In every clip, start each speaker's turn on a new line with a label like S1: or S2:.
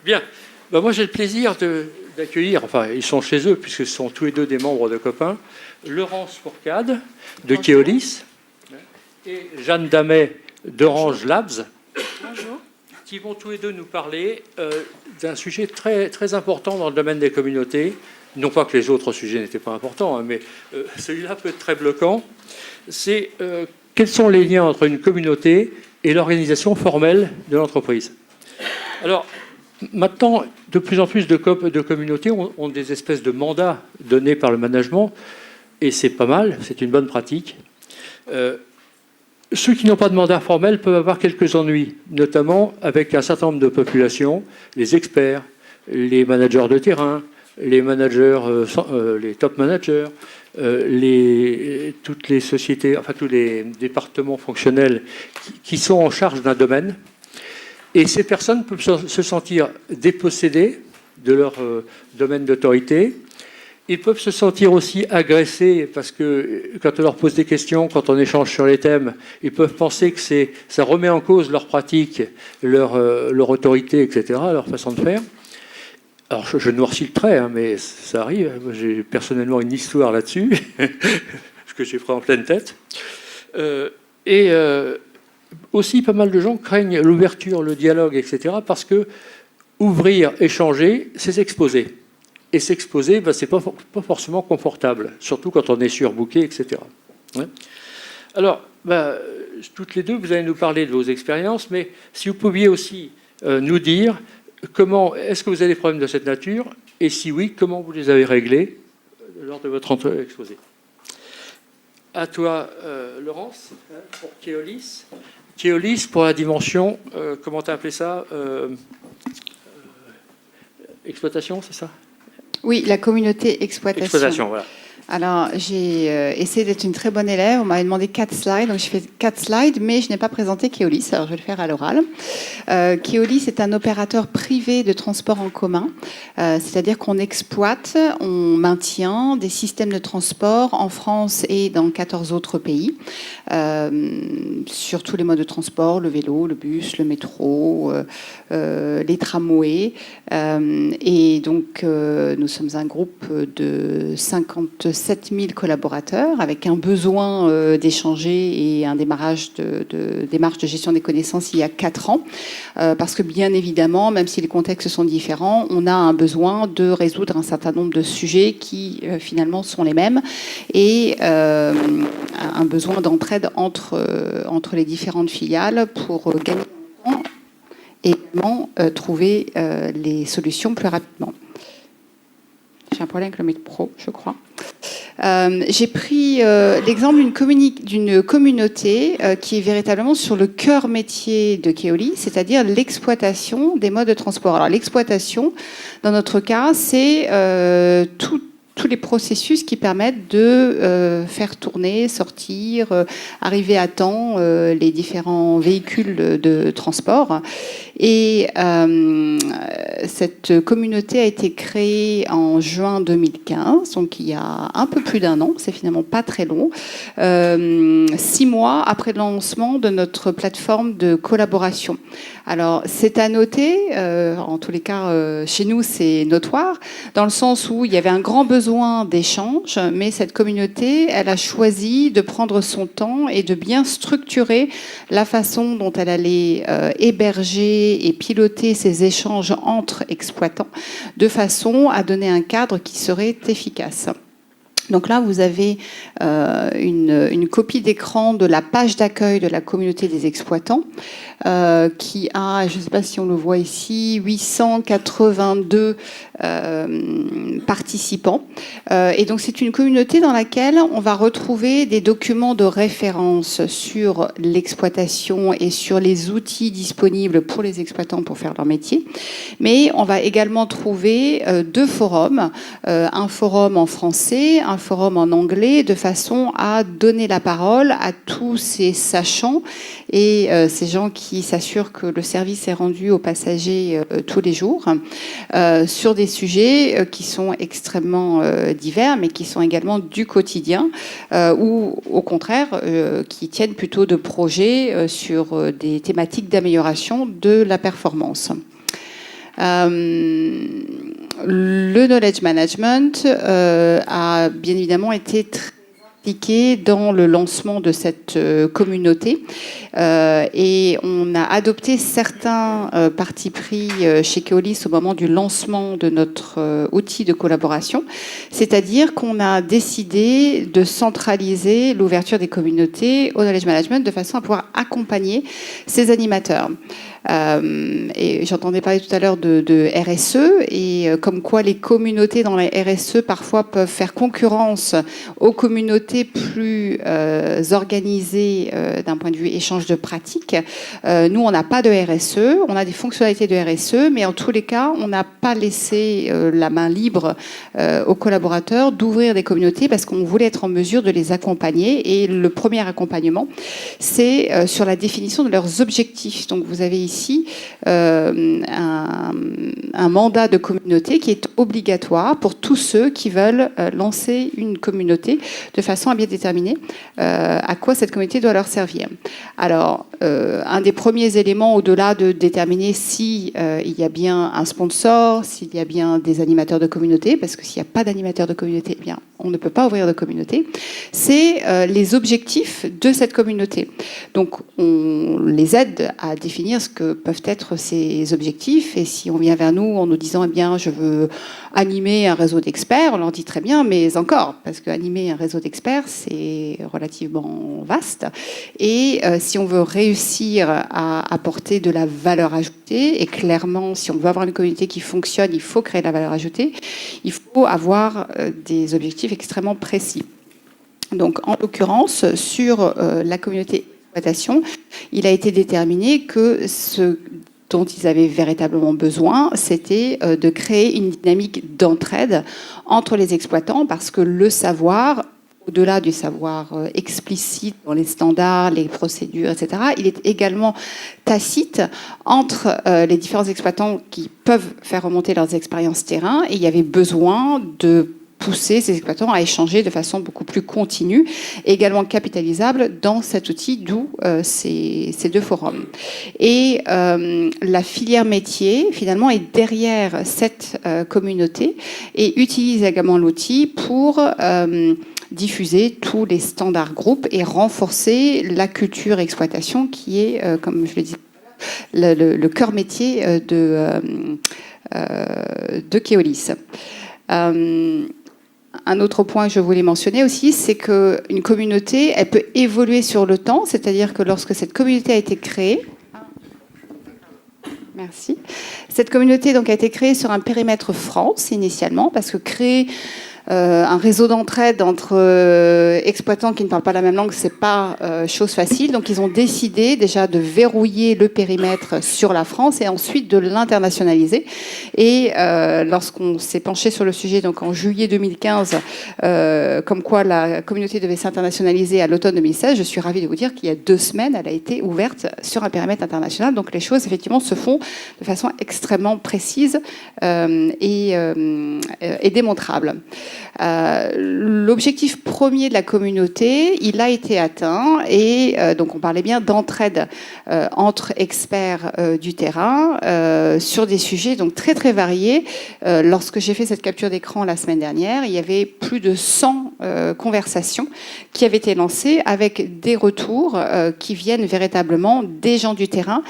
S1: Bien. Ben, moi, j'ai le plaisir d'accueillir, enfin, ils sont chez eux, puisque ce sont tous les deux des membres de Copain, Laurence Fourcade, de Keolis, et Jeanne Damet, d'Orange Labs. Bonjour. Qui vont tous les deux nous parler d'un sujet très, très important dans le domaine des communautés. Non pas que les autres sujets n'étaient pas importants, hein, mais celui-là peut être très bloquant. C'est quels sont les liens entre une communauté et l'organisation formelle de l'entreprise. Alors, maintenant, de plus en plus de communautés ont des espèces de mandats donnés par le management, et c'est pas mal, c'est une bonne pratique. Ceux qui n'ont pas de mandat formel peuvent avoir quelques ennuis, notamment avec un certain nombre de populations, les experts, les managers de terrain, les managers, les top managers, toutes les sociétés, enfin tous les départements fonctionnels qui sont en charge d'un domaine. Et ces personnes peuvent se sentir dépossédées de leur domaine d'autorité. Ils peuvent se sentir aussi agressés parce que quand on leur pose des questions, quand on échange sur les thèmes, ils peuvent penser que ça remet en cause leur pratique, leur autorité, etc., leur façon de faire. Alors je noircis le trait, hein, mais ça arrive. J'ai personnellement une histoire là-dessus, ce que j'ai pris en pleine tête. Aussi, pas mal de gens craignent l'ouverture, le dialogue, etc., parce que ouvrir, échanger, c'est s'exposer. Et s'exposer, ben, c'est pas forcément confortable, surtout quand on est surbooké, etc. Ouais. Alors, ben, toutes les deux, vous allez nous parler de vos expériences, mais si vous pouviez aussi nous dire comment est-ce que vous avez des problèmes de cette nature, et si oui, comment vous les avez réglés lors de votre exposé. À toi, Laurence, pour Keolis. Keolis, pour la dimension, comment tu as appelé ça exploitation, c'est ça?
S2: Oui, la communauté exploitation.
S1: Exploitation, voilà.
S2: Alors, j'ai essayé d'être une très bonne élève. On m'avait demandé 4 slides, donc j'ai fait 4 slides, mais je n'ai pas présenté Keolis, alors je vais le faire à l'oral. Keolis est un opérateur privé de transport en commun, c'est-à-dire qu'on exploite, on maintient des systèmes de transport en France et dans 14 autres pays, sur tous les modes de transport, le vélo, le bus, le métro, les tramways. Et donc, nous sommes un groupe de 57 000 collaborateurs avec un besoin d'échanger et un démarrage de démarche de gestion des connaissances il y a 4 ans. Parce que bien évidemment, même si les contextes sont différents, on a un besoin de résoudre un certain nombre de sujets qui finalement sont les mêmes et un besoin d'entraide entre les différentes filiales pour gagner du temps et également trouver les solutions plus rapidement. J'ai un problème avec le micro, je crois. J'ai pris l'exemple d'une communauté qui est véritablement sur le cœur métier de Keolis, c'est-à-dire l'exploitation des modes de transport. Alors l'exploitation, dans notre cas, c'est tous les processus qui permettent de faire tourner, sortir, arriver à temps les différents véhicules de transport. Et cette communauté a été créée en juin 2015, donc il y a un peu plus d'1 an, c'est finalement pas très long, 6 mois après le lancement de notre plateforme de collaboration. Alors c'est à noter, en tous les cas chez nous c'est notoire, dans le sens où il y avait un grand besoin d'échange, mais cette communauté, elle a choisi de prendre son temps et de bien structurer la façon dont elle allait héberger et piloter ces échanges entre exploitants de façon à donner un cadre qui serait efficace. Donc là, vous avez une copie d'écran de la page d'accueil de la communauté des exploitants qui a, je ne sais pas si on le voit ici, 882 participants. Et donc c'est une communauté dans laquelle on va retrouver des documents de référence sur l'exploitation et sur les outils disponibles pour les exploitants pour faire leur métier. Mais on va également trouver 2 forums, un forum en français, un forum en anglais, de façon à donner la parole à tous ces sachants et ces gens qui s'assurent que le service est rendu aux passagers tous les jours, sur des sujets qui sont extrêmement divers, mais qui sont également du quotidien, ou au contraire, qui tiennent plutôt de projets sur des thématiques d'amélioration de la performance. Le knowledge management a bien évidemment été très impliqué dans le lancement de cette communauté et on a adopté certains partis pris chez Keolis au moment du lancement de notre outil de collaboration, c'est-à-dire qu'on a décidé de centraliser l'ouverture des communautés au knowledge management de façon à pouvoir accompagner ces animateurs. Et j'entendais parler tout à l'heure de RSE et comme quoi les communautés dans la RSE parfois peuvent faire concurrence aux communautés plus organisées d'un point de vue échange de pratiques. Nous, on n'a pas de RSE, on a des fonctionnalités de RSE, mais en tous les cas, on n'a pas laissé la main libre aux collaborateurs d'ouvrir des communautés parce qu'on voulait être en mesure de les accompagner. Et le premier accompagnement, c'est sur la définition de leurs objectifs. Donc, vous avez ici un mandat de communauté qui est obligatoire pour tous ceux qui veulent lancer une communauté de façon à bien déterminer à quoi cette communauté doit leur servir. Alors, un des premiers éléments, au-delà de déterminer si il y a bien un sponsor, s'il y a bien des animateurs de communauté, parce que s'il n'y a pas d'animateurs de communauté, eh bien, on ne peut pas ouvrir de communauté, c'est les objectifs de cette communauté. Donc, on les aide à définir ce que peuvent être ces objectifs. Et si on vient vers nous en nous disant, eh bien, je veux animer un réseau d'experts, on leur dit très bien, mais encore, parce qu'animer un réseau d'experts, c'est relativement vaste. Et si on veut réussir à apporter de la valeur ajoutée, et clairement, si on veut avoir une communauté qui fonctionne, il faut créer de la valeur ajoutée, il faut avoir des objectifs extrêmement précis. Donc, en l'occurrence, sur la communauté exploitation, il a été déterminé que ce dont ils avaient véritablement besoin, c'était de créer une dynamique d'entraide entre les exploitants, parce que le savoir, au-delà du savoir explicite dans les standards, les procédures, etc., il est également tacite entre les différents exploitants qui peuvent faire remonter leurs expériences terrain, et il y avait besoin de pousser ces exploitants à échanger de façon beaucoup plus continue, et également capitalisable dans cet outil, d'où ces deux forums. Et la filière métier, finalement, est derrière cette communauté et utilise également l'outil pour diffuser tous les standards groupes et renforcer la culture exploitation qui est, comme je le disais, le cœur métier de Keolis. Un autre point que je voulais mentionner aussi, c'est qu'une communauté, elle peut évoluer sur le temps, c'est-à-dire que lorsque cette communauté a été créée, merci, cette communauté donc a été créée sur un périmètre France initialement, parce que créer un réseau d'entraide entre exploitants qui ne parlent pas la même langue, c'est pas chose facile. Donc ils ont décidé déjà de verrouiller le périmètre sur la France et ensuite de l'internationaliser. Et lorsqu'on s'est penché sur le sujet, donc en juillet 2015, comme quoi la communauté devait s'internationaliser à l'automne 2016, je suis ravie de vous dire qu'il y a 2 semaines, elle a été ouverte sur un périmètre international. Donc les choses effectivement se font de façon extrêmement précise et démontrable. L'objectif premier de la communauté, il a été atteint et donc on parlait bien d'entraide entre experts du terrain sur des sujets donc très très variés. Lorsque j'ai fait cette capture d'écran la semaine dernière, il y avait plus de 100 conversations qui avaient été lancées avec des retours qui viennent véritablement des gens du terrain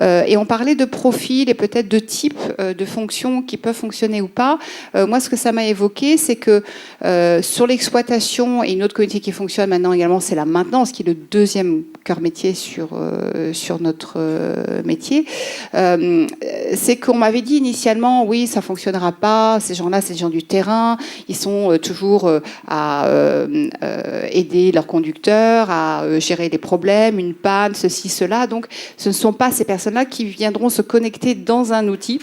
S2: et on parlait de profils et peut-être de types de fonctions qui peuvent fonctionner ou pas. Moi, ce que ça m'a évoqué, c'est que sur l'exploitation, et une autre communauté qui fonctionne maintenant également, c'est la maintenance, qui est le deuxième cœur métier sur notre métier, c'est qu'on m'avait dit initialement, oui, ça fonctionnera pas, ces gens-là, c'est des gens du terrain, ils sont toujours à aider leurs conducteurs, à gérer les problèmes, une panne, ceci, cela, donc ce ne sont pas ces personnes-là qui viendront se connecter dans un outil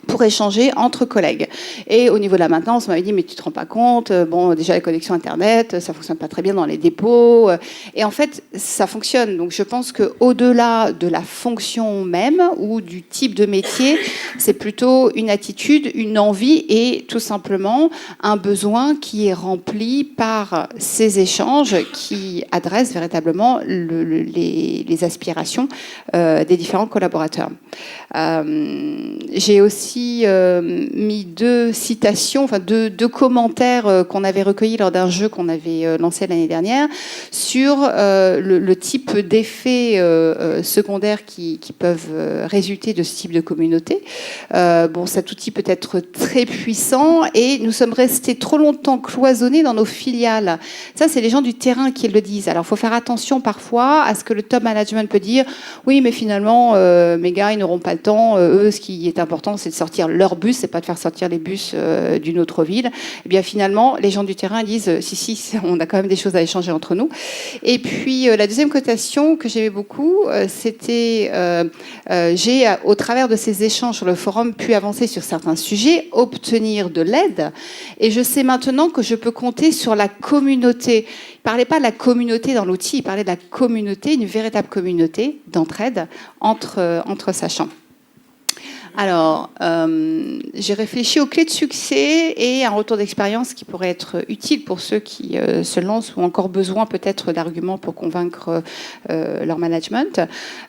S2: pour échanger entre collègues. Et au niveau de la maintenance, on m'avait dit, mais tu te rends pas compte, bon, déjà la connexion Internet, ça fonctionne pas très bien dans les dépôts. Et en fait, ça fonctionne. Donc je pense qu'au-delà de la fonction même ou du type de métier, c'est plutôt une attitude, une envie et tout simplement un besoin qui est rempli par ces échanges qui adressent véritablement les aspirations des différents collaborateurs. J'ai aussi mis deux citations, enfin deux commentaires qu'on avait recueillis lors d'un jeu qu'on avait lancé l'année dernière sur le type d'effets secondaires qui peuvent résulter de ce type de communauté. Bon, cet outil peut être très puissant et nous sommes restés trop longtemps cloisonnés dans nos filiales. Ça, c'est les gens du terrain qui le disent. Alors, il faut faire attention parfois à ce que le top management peut dire. Oui, mais finalement, mes gars, ils n'auront pas le temps. Eux, ce qui est important, c'est de sortir leur bus, c'est pas de faire sortir les bus d'une autre ville. Et bien finalement, les gens du terrain disent si, on a quand même des choses à échanger entre nous. Et puis la deuxième cotation que j'aimais beaucoup, c'était j'ai au travers de ces échanges sur le forum pu avancer sur certains sujets, obtenir de l'aide. Et je sais maintenant que je peux compter sur la communauté. Il ne parlait pas de la communauté dans l'outil, il parlait de la communauté, une véritable communauté d'entraide entre sachants. Alors, j'ai réfléchi aux clés de succès et un retour d'expérience qui pourrait être utile pour ceux qui se lancent ou ont encore besoin peut-être d'arguments pour convaincre leur management.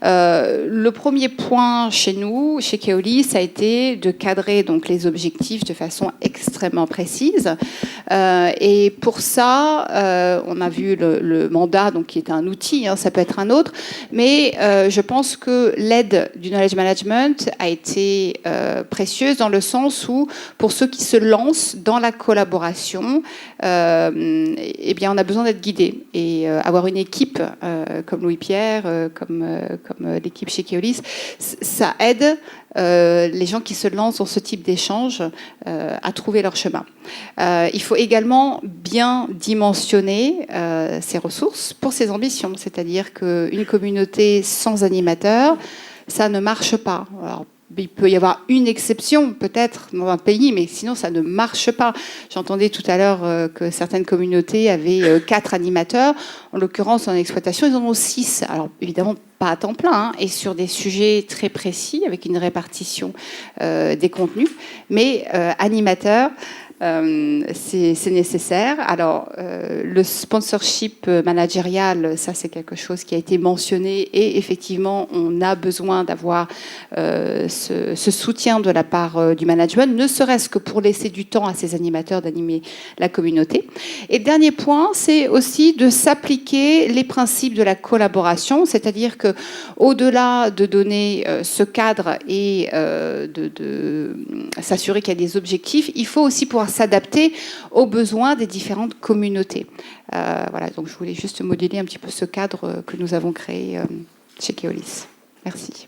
S2: Le premier point chez nous, chez Keolis, ça a été de cadrer donc les objectifs de façon extrêmement précise. Et pour ça, on a vu le mandat, donc qui est un outil, hein, ça peut être un autre, mais je pense que l'aide du knowledge management a été précieuse dans le sens où, pour ceux qui se lancent dans la collaboration, eh bien, on a besoin d'être guidé. Et avoir une équipe comme Louis-Pierre, comme l'équipe chez Keolis, ça aide les gens qui se lancent dans ce type d'échange à trouver leur chemin. Il faut également bien dimensionner ses ressources pour ses ambitions. C'est-à-dire qu'une communauté sans animateur, ça ne marche pas. Alors, il peut y avoir une exception, peut-être, dans un pays, mais sinon, ça ne marche pas. J'entendais tout à l'heure que certaines communautés avaient 4 animateurs. En l'occurrence, en exploitation, ils en ont 6. Alors, évidemment, pas à temps plein, hein, et sur des sujets très précis, avec une répartition des contenus. Mais animateurs, c'est nécessaire. Alors, le sponsorship managérial, ça c'est quelque chose qui a été mentionné et effectivement, on a besoin d'avoir ce soutien de la part du management, ne serait-ce que pour laisser du temps à ces animateurs d'animer la communauté. Et le dernier point, c'est aussi de s'appliquer les principes de la collaboration, c'est-à-dire que au-delà de donner ce cadre et de s'assurer qu'il y a des objectifs, il faut aussi pouvoir s'adapter aux besoins des différentes communautés. Voilà, donc je voulais juste modeler un petit peu ce cadre que nous avons créé chez Keolis. Merci.